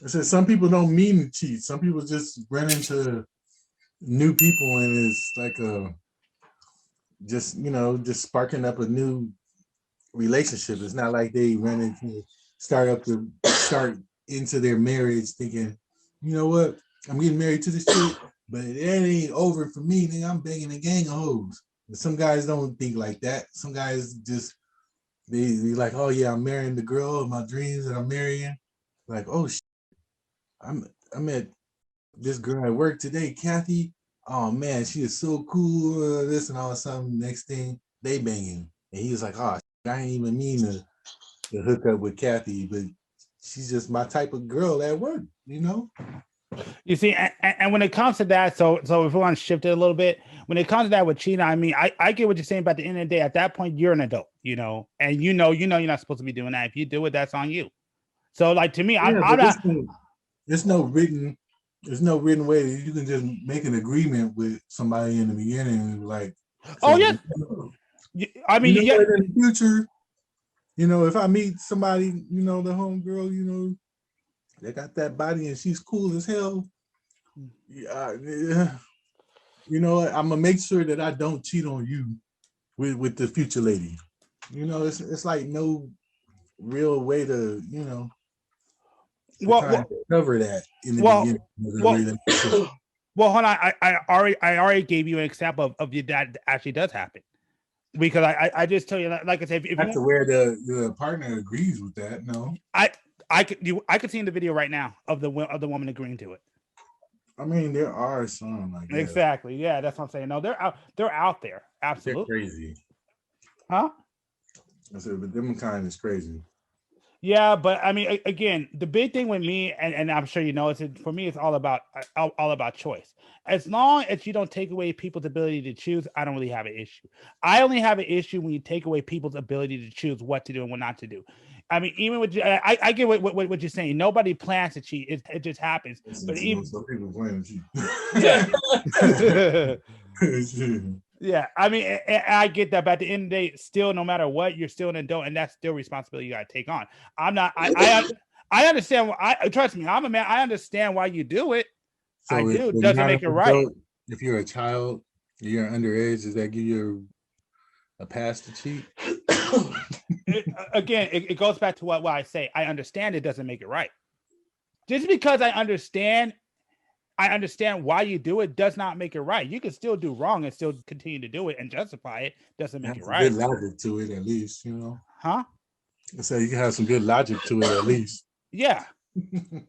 I said some people don't mean to cheat. Some people just run into new people and it's like a just just sparking up a new relationship. It's not like they run into start into their marriage thinking, you know what, I'm getting married to this chick, but it ain't over for me. Nigga, I'm banging a gang of hoes. But some guys don't think like that. Some guys just they like, oh yeah, I'm marrying the girl of my dreams that I'm marrying. Like, oh shit, I'm I met this girl at work today, Kathy. Oh man, she is so cool. This and all of a sudden, next thing they banging, and he was like, oh, I ain't even mean to hook up with Kathy, but she's just my type of girl at work, you know? You see, and when it comes to that, so if we want to shift it a little bit, when it comes to that with cheating, I mean, I get what you're saying, but at the end of the day, at that point, you're an adult, and you're not supposed to be doing that. If you do it, that's on you. So, like to me, Yeah, I'm but not. there's no written there's no written way that you can just make an agreement with somebody in the beginning, like Oh say, yes, I you mean, know yeah. what, in the future, if I meet somebody, the homegirl, they got that body and she's cool as hell. Yeah, what? I'm gonna make sure that I don't cheat on you with the future lady. It's like no real way to Well, kind well, of cover that in the well, beginning of the well, relationship. well. Hold on, I already gave you an example of that actually does happen because I just tell you, like I said, if you Not to want, where the partner agrees with that. No, I I could see in the video right now of the woman agreeing to it. I mean there are some, I guess. Exactly. Yeah, that's what I'm saying. No, they're out. They're out there. They're Absolutely. crazy. Huh? I said, but them kind is crazy. Yeah, but I mean, again, the big thing with me, and I'm sure you know, for me, it's all about choice. As long as you don't take away people's ability to choose, I don't really have an issue. I only have an issue when you take away people's ability to choose what to do and what not to do. I mean, even with I get what you're saying. Nobody plans to cheat; it just happens. But even Some people playing yeah. cheat. Yeah, I mean, I get that, but at the end of the day, still, no matter what, you're still an adult, and that's still responsibility you got to take on. I'm not. I understand. I trust me. I'm a man. I understand why you do it. I So if do. you're Doesn't not an make it right. adult, if you're a child, you're underage, does that give you a pass to cheat? Again, it goes back to what I say. I understand it doesn't make it right. Just because I understand why you do it does not make it right. You can still do wrong and still continue to do it and justify it. Doesn't You make have it some good right, logic to it, at least. huh? So you can have some good logic to it, at least. Yeah,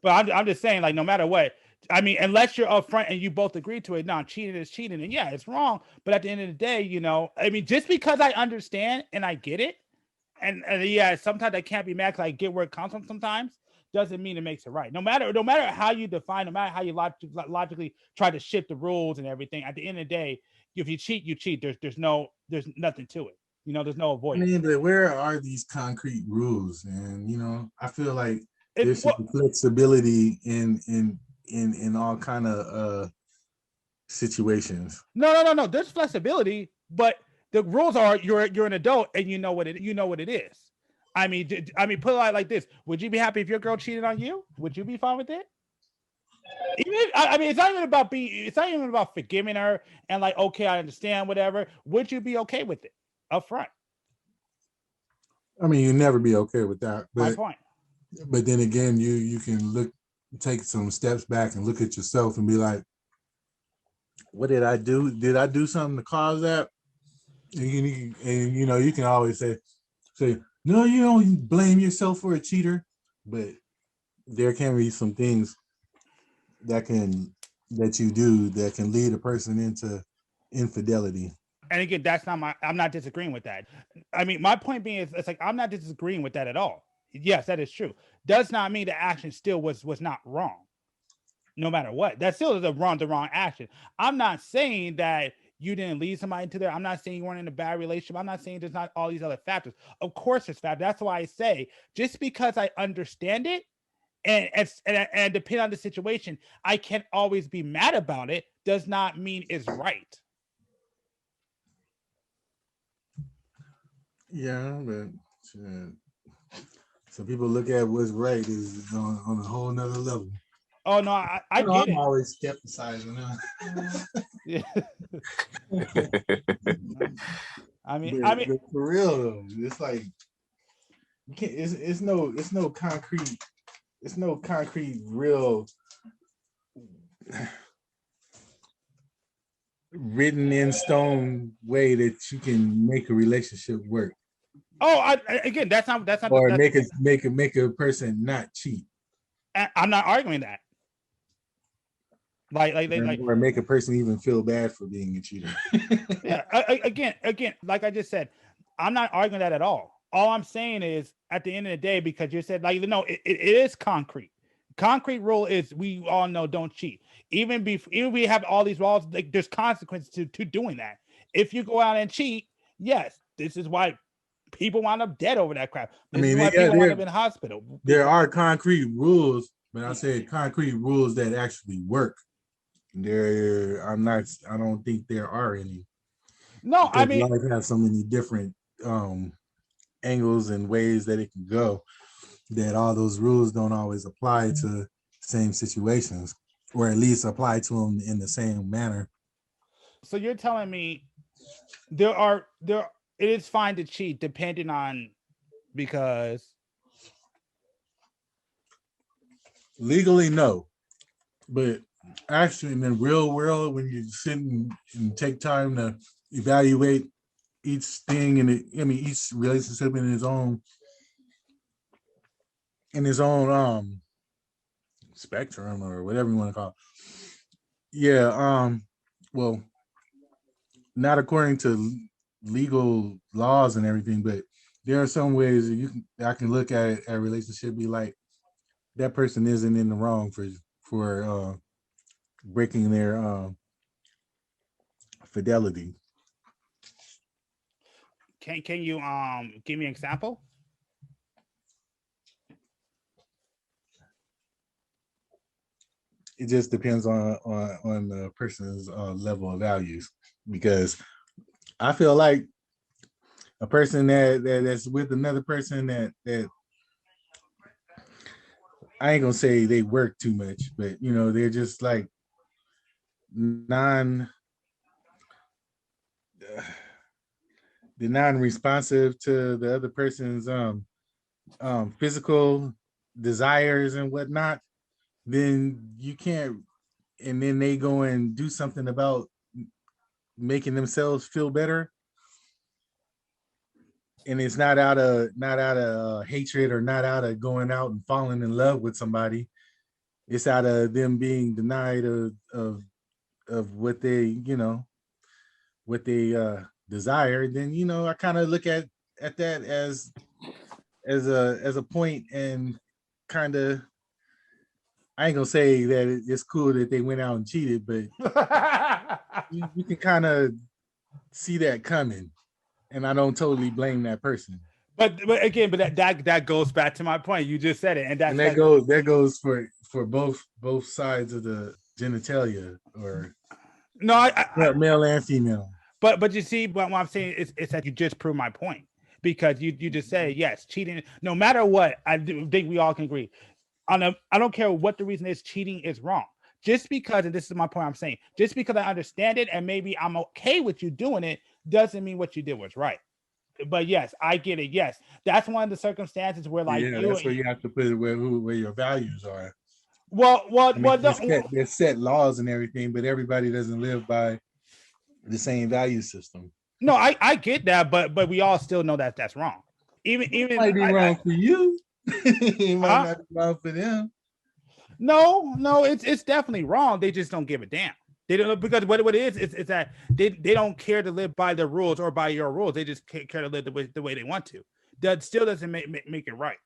but I'm just saying, like, no matter what, I mean, unless you're upfront and you both agree to it, no, cheating is cheating, and yeah, it's wrong. But at the end of the day, I mean, just because I understand and I get it, and yeah, sometimes I can't be mad because I get where it comes from. Sometimes doesn't mean it makes it right. No matter how you define, no matter how you logically try to shift the rules and everything. At the end of the day, if you cheat, you cheat. There's nothing to it. There's no I avoidance. mean, but where are these concrete rules? And I feel like It there should well, be flexibility in all kind of situations. no. There's flexibility, but the rules are you're an adult and you know what it is. I mean, put it like this: would you be happy if your girl cheated on you? Would you be fine with it? I mean, it's not even about forgiving her and like, okay, I understand, whatever. Would you be okay with it up front? I mean, you never be okay with that, My but point. then again, you can take some steps back and look at yourself and be like, what did I do? Did I do something to cause that? And you can always say no, you don't blame yourself for a cheater, but there can be some things that can that you do that can lead a person into infidelity. And again, I'm not disagreeing with that. I mean, my point being is, it's like I'm not disagreeing with that at all. Yes, that is true. Does not mean the action still was not wrong. No matter what, that still is the wrong action. I'm not saying that you didn't lead somebody into there. I'm not saying you weren't in a bad relationship. I'm not saying there's not all these other factors. Of course, there's factors. That's why I say just because I understand it and depending on the situation, I can't always be mad about it. Does not mean it's right. Yeah, but So people look at what's right is on a whole nother level. Oh no, I know get I'm it. always skepticizing. Yeah. But for real though, it's like you can't. It's no concrete. It's no concrete real written in stone way that you can make a relationship work. Oh, again, that's not or that's, make a person not cheat. I'm not arguing that. Or make a person even feel bad for being a cheater. Yeah. Again, like I just said, I'm not arguing that at all. All I'm saying is, at the end of the day, because you said, like, no, it is concrete. Concrete rule is, we all know, don't cheat. Even we have all these laws, like, there's consequences to doing that. If you go out and cheat, yes, this is why people wind up dead over that crap. This is why people wind up in hospital. There are concrete rules, but I said concrete rules that actually work. I don't think there are any. No, I mean, life has so many different angles and ways that it can go that all those rules don't always apply to the same situations, or at least apply to them in the same manner. So you're telling me it is fine to cheat depending on, because legally no, but actually in the real world, when you sit and take time to evaluate each thing each relationship in his own spectrum, or whatever you want to call it. Yeah, well, not according to legal laws and everything, but there are some ways I can look at a relationship, be like, that person isn't in the wrong for breaking their fidelity. Can you give me an example? It just depends on the person's level of values, because I feel like a person that's with another person that I ain't gonna say they work too much, but they're just like they're non-responsive to the other person's physical desires and whatnot, then you can't. And then they go and do something about making themselves feel better, and it's not out of hatred, or not out of going out and falling in love with somebody. It's out of them being denied of what they desire. Then I kind of look at that as a point, and kind of, I ain't gonna say that it's cool that they went out and cheated, but you can kind of see that coming, and I don't totally blame that person. But again, that goes back to my point. You just said it, and that goes for both sides of the genitalia, or no, I male and female. But you see, what I'm saying is that you just proved my point, because you just say, yes, cheating, no matter what. I think we all can agree I don't care what the reason is, cheating is wrong. Just because, and this is my point I'm saying, just because I understand it and maybe I'm okay with you doing it, doesn't mean what you did was right. But yes, I get it. Yes, that's one of the circumstances where, like, that's where you have to put it where your values are. There's set laws and everything, but everybody doesn't live by the same value system. No, I get that, but we all still know that that's wrong. Even it might be wrong for you. It might not be wrong for them. No, it's definitely wrong. They just don't give a damn. They don't, because what it is that they don't care to live by the rules or by your rules. They just care to live the way they want to. That still doesn't make it right,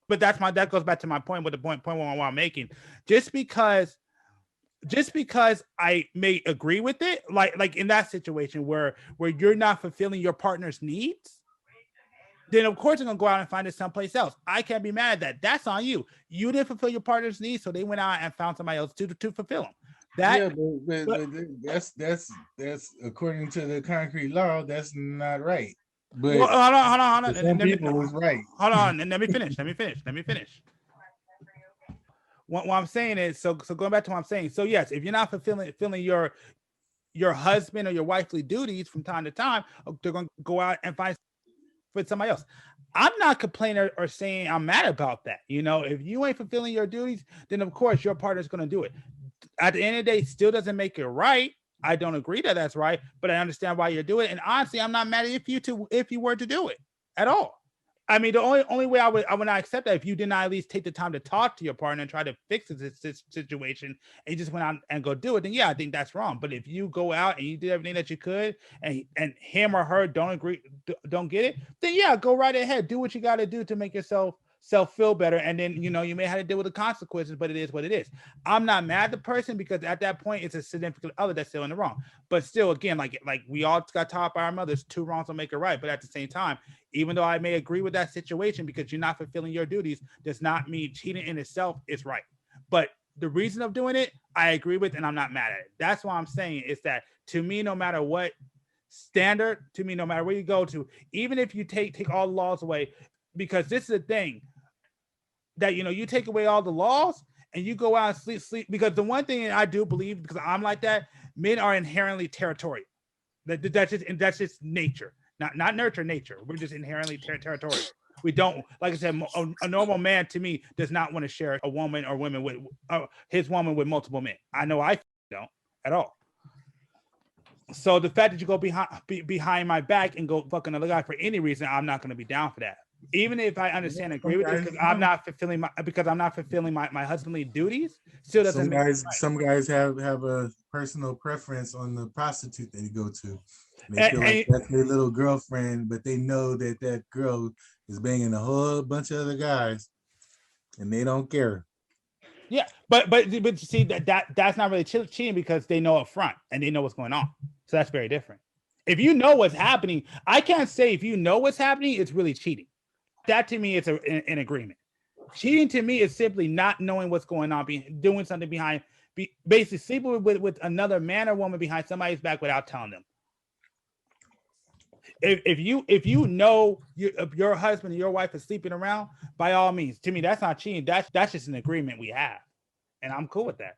But that goes back to my point. With the point what I'm making, just because I may agree with it, like in that situation where you're not fulfilling your partner's needs, then of course they're gonna go out and find it someplace else. I can't be mad at that. That's on you. You didn't fulfill your partner's needs, so they went out and found somebody else to fulfill them. But that's according to the concrete law. That's not right. But Well, hold on. for some people was right. Hold on, and let me finish. What I'm saying is, so going back to what I'm saying. So yes, if you're not fulfilling your husband or your wifely duties from time to time, they're going to go out and find with somebody else. I'm not complaining or saying I'm mad about that. You know, if you ain't fulfilling your duties, then of course your partner's going to do it. At the end of the day, it still doesn't make it right. I don't agree that that's right, but I understand why you're doing it. And honestly, I'm not mad if you were to do it at all. I mean, the only way I would not accept that if you did not at least take the time to talk to your partner and try to fix this situation and you just went out and go do it, then yeah, I think that's wrong. But if you go out and you did everything that you could and him or her don't agree, don't get it, then yeah, go right ahead. Do what you got to do to make yourself feel better. And then, you know, you may have to deal with the consequences, but it is what it is. I'm not mad at the person because at that point it's a significant other that's still in the wrong. But still, again, like we all got taught by our mothers, 2 wrongs don't make it right. But at the same time, even though I may agree with that situation because you're not fulfilling your duties, does not mean cheating in itself is right. But the reason of doing it, I agree with, and I'm not mad at it. That's why I'm saying is that to me, no matter what standard, to me, no matter where you go to, even if you take all the laws away, because this is the thing that, you know, you take away all the laws and you go out and sleep. Because the one thing I do believe, because I'm like that, men are inherently territorial. That's just nature, not nurture, nature. We're just inherently territorial. We don't, like I said, a normal man to me does not want to share a woman or women with his woman with multiple men. I know I don't at all. So the fact that you go behind my back and go fuck another guy for any reason, I'm not going to be down for that. Even if I understand and agree with it, because I'm not fulfilling my husbandly duties, still doesn't some guys have a personal preference on the prostitute they go to. They feel like that's their little girlfriend, but they know that girl is banging a whole bunch of other guys, and they don't care. Yeah, but see that's not really cheating because they know up front and they know what's going on. So that's very different. If you know what's happening, I can't say if you know what's happening, it's really cheating. That to me is an agreement. Cheating to me is simply not knowing what's going on, doing something behind, basically sleeping with another man or woman behind somebody's back without telling them. If you know your husband and your wife is sleeping around, by all means, to me that's not cheating. That's just an agreement we have, and I'm cool with that.